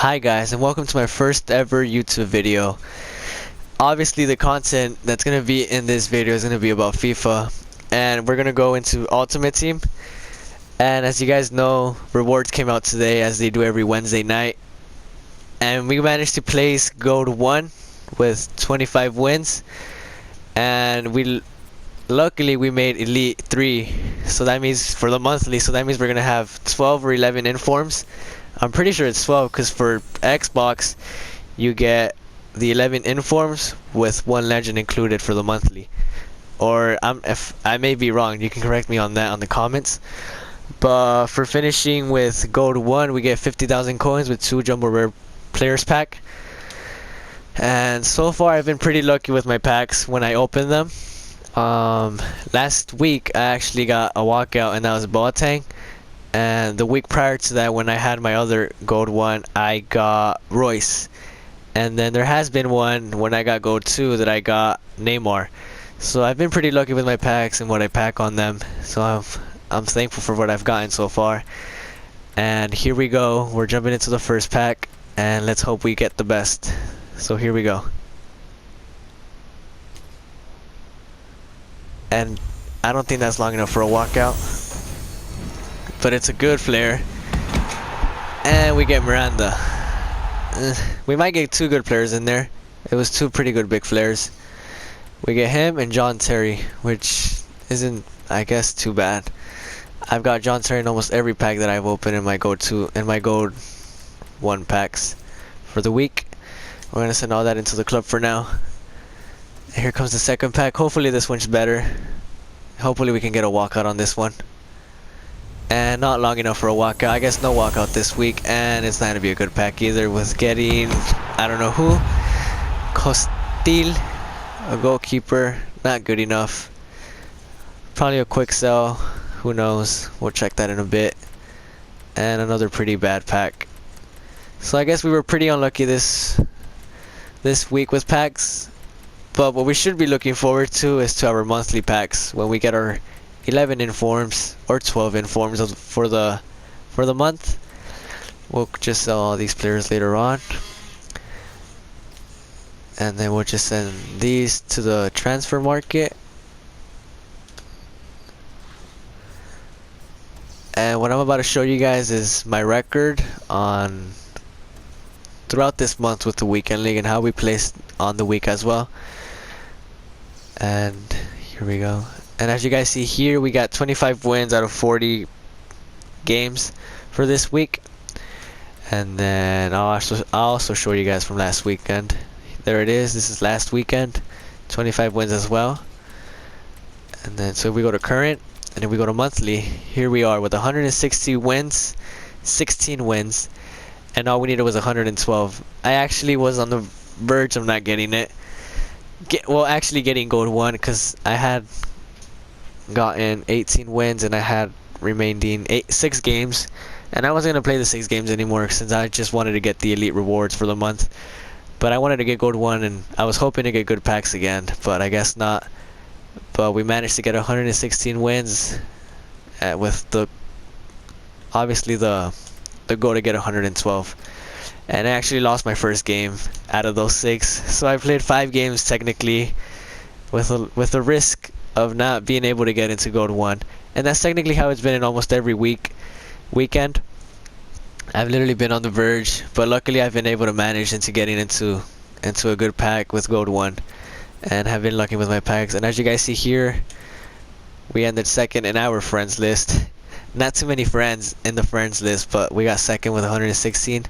Hi guys, and welcome to my first ever YouTube video. Obviously the content that's going to be in this video is going to be about FIFA, and we're going to go into Ultimate Team. And as you guys know, rewards came out today as they do every Wednesday night, and we managed to place Gold 1 with 25 wins, and luckily we made Elite 3, so that means for the monthly, so that means we're going to have 12 or 11 informs. I'm pretty sure it's 12 because for Xbox you get the 11 informs with 1 legend included for the monthly. Or if I may be wrong, you can correct me on that on the comments. But for finishing with Gold 1, we get 50,000 coins with 2 Jumbo Rare Players Pack. And so far I've been pretty lucky with my packs when I open them. Last week I actually got a walkout, and that was Boateng. And the week prior to that, when I had my other Gold 1, I got Royce. And then there has been one when I got Gold 2 that I got Neymar. So I've been pretty lucky with my packs and what I pack on them. So I'm thankful for what I've gotten so far. And here we go. We're jumping into the first pack, and let's hope we get the best. So here we go. And I don't think that's long enough for a walkout, but it's a good flare. And we get Miranda. We might get 2 good players in there. It was 2 pretty good big flares. We get him and John Terry, which isn't, I guess, too bad. I've got John Terry in almost every pack that I've opened in my Gold 2 and my Gold 1 packs for the week. We're gonna send all that into the club for now. And here comes the second pack. Hopefully this one's better. Hopefully we can get a walkout on this one. And not long enough for a walkout. I guess no walkout this week, and it's not gonna be a good pack either, with getting I don't know who. Costil, a goalkeeper, not good enough. Probably a quick sell, who knows, we'll check that in a bit. And another pretty bad pack. So I guess we were pretty unlucky this week with packs, but what we should be looking forward to is to our monthly packs when we get our 11 informs or 12 informs for the month. We'll just sell all these players later on, and then we'll just send these to the transfer market. And what I'm about to show you guys is my record on throughout this month with the weekend league and how we placed on the week as well. And here we go. And as you guys see here, we got 25 wins out of 40 games for this week. And then I'll also show you guys from last weekend. There it is. This is last weekend. 25 wins as well. And then so if we go to current and if we go to monthly, here we are with 160 wins, 16 wins, and all we needed was 112. I actually was on the verge of not getting it. Actually getting Gold 1, because I had gotten 18 wins and I had remaining 6 games, and I wasn't going to play the 6 games anymore since I just wanted to get the elite rewards for the month. But I wanted to get Gold 1, and I was hoping to get good packs again, but I guess not. But we managed to get 116 wins with obviously the goal to get 112. And I actually lost my first game out of those 6, so I played 5 games technically with a risk of not being able to get into Gold 1. And that's technically how it's been in almost every weekend. I've literally been on the verge, but luckily I've been able to manage into getting into a good pack with Gold 1, and have been lucky with my packs. And as you guys see here, we ended second in our friends list. Not too many friends in the friends list, but we got second with 116.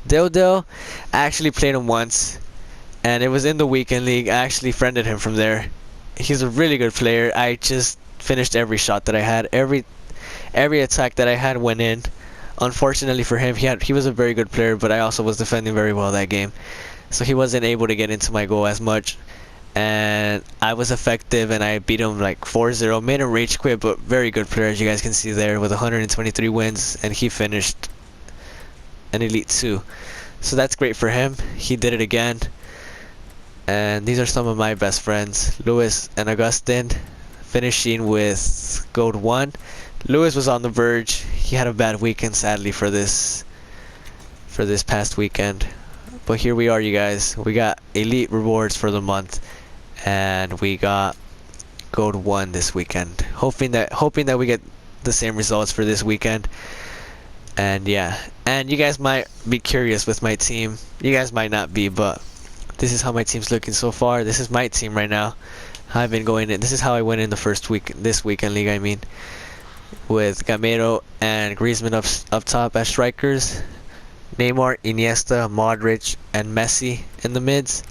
Dildo, I actually played him once, and it was in the weekend league. I actually friended him from there. He's a really good player. I just finished every shot that I had. Every attack that I had went in. Unfortunately for him, he was a very good player, but I also was defending very well that game, so he wasn't able to get into my goal as much. And I was effective, and I beat him like 4-0. Made him rage quit, but very good player, as you guys can see there, with 123 wins, and he finished an Elite 2. So that's great for him. He did it again. And these are some of my best friends, Lewis and Augustin, finishing with Gold 1. Lewis was on the verge. He had a bad weekend, sadly, for this for this past weekend. But here we are, you guys. We got elite rewards for the month, and we got Gold 1 this weekend. Hoping that we get the same results for this weekend. And yeah, and you guys might be curious with my team. You guys might not be, but this is how my team's looking so far. This is my team right now. I've been going in. This is how I went in the first week, this weekend league. I mean, with Gamero and Griezmann up top as strikers, Neymar, Iniesta, Modric, and Messi in the mids,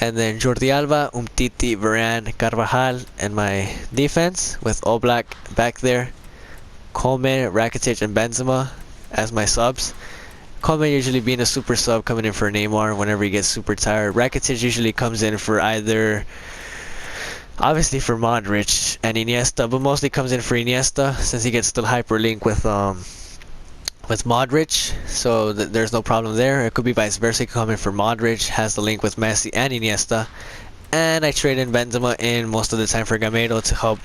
and then Jordi Alba, Umtiti, Varane, Carvajal, and my defense with Oblak back there, Coleman, Rakitic, and Benzema as my subs. Coleman usually being a super sub coming in for Neymar whenever he gets super tired. Rakitic usually comes in for either, obviously for Modric and Iniesta, but mostly comes in for Iniesta since he gets still hyperlink with Modric, so there's no problem there. It could be vice versa. He could come in for Modric, has the link with Messi and Iniesta, and I trade in Benzema in most of the time for Gamero to help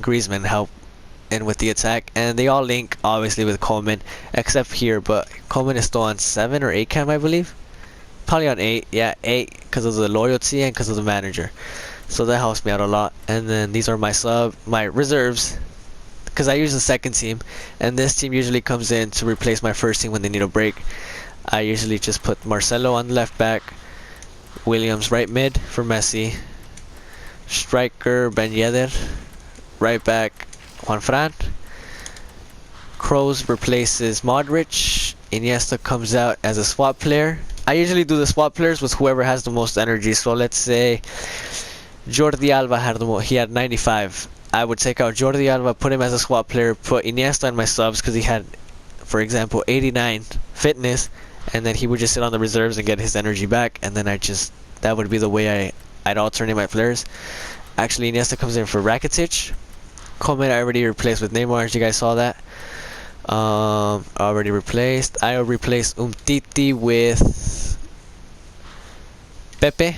Griezmann help in with the attack, and they all link obviously with Coleman, except here, but Coleman is still on 7 or 8 cam, I believe. Probably on 8, yeah, 8 because of the loyalty and because of the manager. So that helps me out a lot. And then these are my reserves, because I use the second team, and this team usually comes in to replace my first team when they need a break. I usually just put Marcelo on the left back, Williams right mid for Messi, striker Ben Yedder, right back Juan Fran, Kroos replaces Modric, Iniesta comes out as a swap player. I usually do the swap players with whoever has the most energy, so let's say Jordi Alba had 95. I would take out Jordi Alba, put him as a swap player, put Iniesta in my subs because he had, for example, 89 fitness, and then he would just sit on the reserves and get his energy back, and then that would be the way I'd alternate my players. Actually, Iniesta comes in for Rakitic. Coleman I already replaced with Neymar, as you guys saw that. Already replaced. I will replace Umtiti with Pepe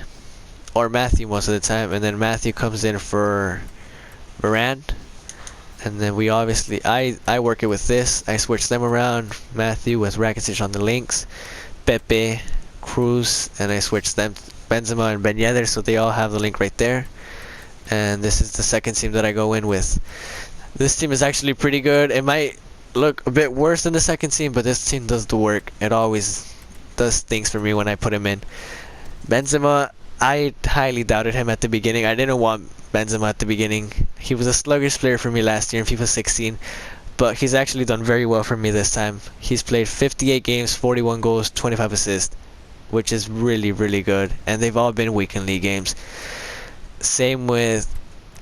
or Matthew most of the time, and then Matthew comes in for Varane, and then we obviously I work it with this. I switch them around. Matthew with Rakitic on the links, Pepe, Cruz, and I switch them Benzema and Ben Yedder, so they all have the link right there. And this is the second team that I go in with. This team is actually pretty good. It might look a bit worse than the second team, but this team does the work. It always does things for me when I put him in. Benzema, I highly doubted him at the beginning. I didn't want Benzema at the beginning. He was a sluggish player for me last year in FIFA 16, but he's actually done very well for me this time. He's played 58 games, 41 goals, 25 assists, which is really, really good, and they've all been weekend league games. Same with,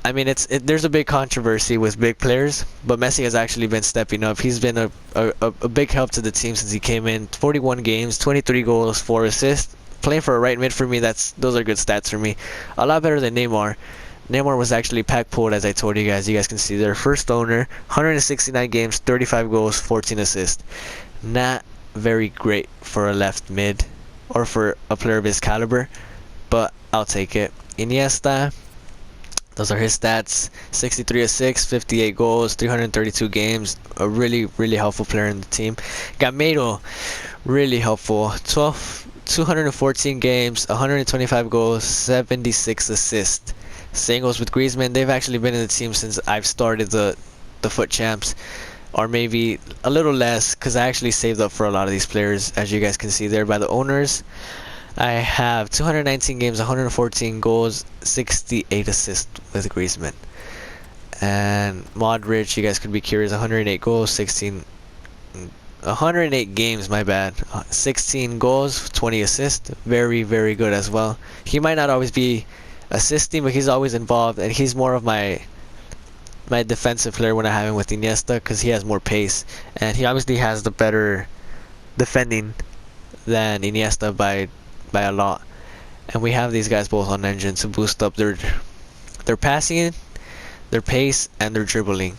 I mean, there's a big controversy with big players, but Messi has actually been stepping up. He's been a big help to the team since he came in. 41 games, 23 goals, 4 assists. Playing for a right mid for me, those are good stats for me. A lot better than Neymar. Neymar was actually pack pulled, as I told you guys. You guys can see their first owner, 169 games, 35 goals, 14 assists. Not very great for a left mid or for a player of his caliber, but I'll take it. Iniesta, those are his stats: 63 assists, 58 goals, 332 games. A really, really helpful player in the team. Gamero, really helpful. 214 games, 125 goals, 76 assists. Same goes with Griezmann. They've actually been in the team since I've started the FUT champs, or maybe a little less, because I actually saved up for a lot of these players, as you guys can see there by the owners. I have 219 games, 114 goals, 68 assists with Griezmann. And Modric, you guys could be curious, 108 goals, 108 games, my bad. 16 goals, 20 assists. Very, very good as well. He might not always be assisting, but he's always involved, and he's more of my defensive player when I have him with Iniesta, because he has more pace, and he obviously has the better defending than Iniesta by a lot. And we have these guys both on engine to boost up their passing, their pace, and their dribbling.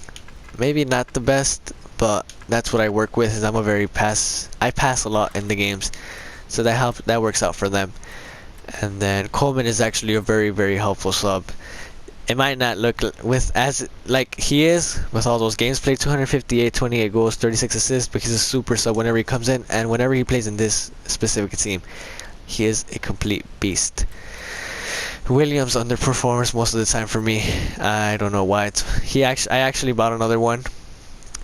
Maybe not the best, but that's what I work with. Is I pass a lot in the games, so that works out for them. And then Coleman is actually a very, very helpful sub. it might not look with as like he is with all those games played, 258, 28 goals, 36 assists, but he's a super sub whenever he comes in, and whenever he plays in this specific team, he is a complete beast. Williams underperforms most of the time for me. I don't know why. I actually bought another one.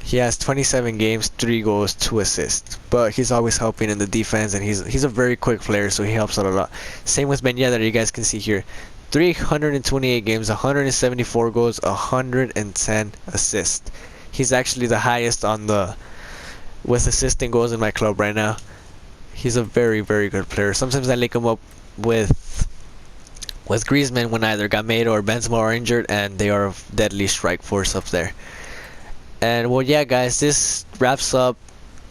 He has 27 games, 3 goals, 2 assists. But he's always helping in the defense, and he's a very quick player, so he helps out a lot. Same with Ben Yedder, you guys can see here. 328 games, 174 goals, 110 assists. He's actually the highest on the with assisting goals in my club right now. He's a very, very good player. Sometimes I link him up with Griezmann when either Gamero or Benzema are injured, and they are a deadly strike force up there. And well, yeah, guys, this wraps up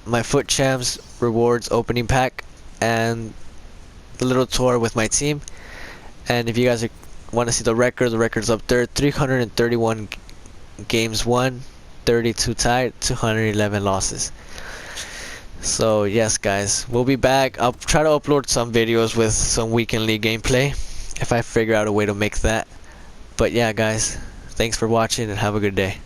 my FUT Champs rewards opening pack and the little tour with my team. And if you guys want to see the record's up there: 331 games won, 32 tied, 211 losses. So yes, guys, we'll be back. I'll try to upload some videos with some weekend league gameplay if I figure out a way to make that. But yeah, guys, thanks for watching and have a good day.